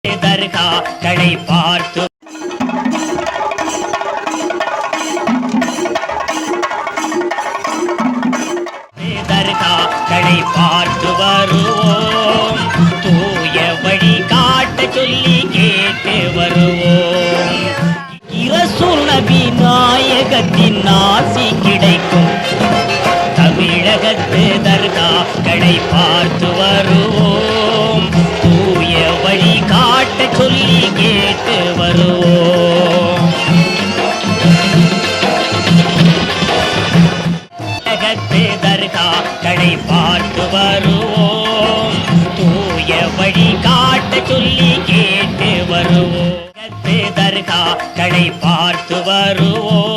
தர்காக்களை பார்த்து தர்காக்களை பார்த்து வருவோம். தூய வழி காட்ட சொல்லி கேட்டு வருவோம். இரசூல் நபி நாயகத்தின் ஆசி கிடைக்கும். தமிழகத்து தர்காக்களை பார்த்து வருவோம். தூய வழி காட்ட சொல்லி கேட்டு வருவோம். தமிழகத்து தர்காக்களை பார்த்து வருவோம். தூய வழி காட்ட சொல்லி கேட்டு வருவோம். தர்காக்களை பார்த்து வருவோம்.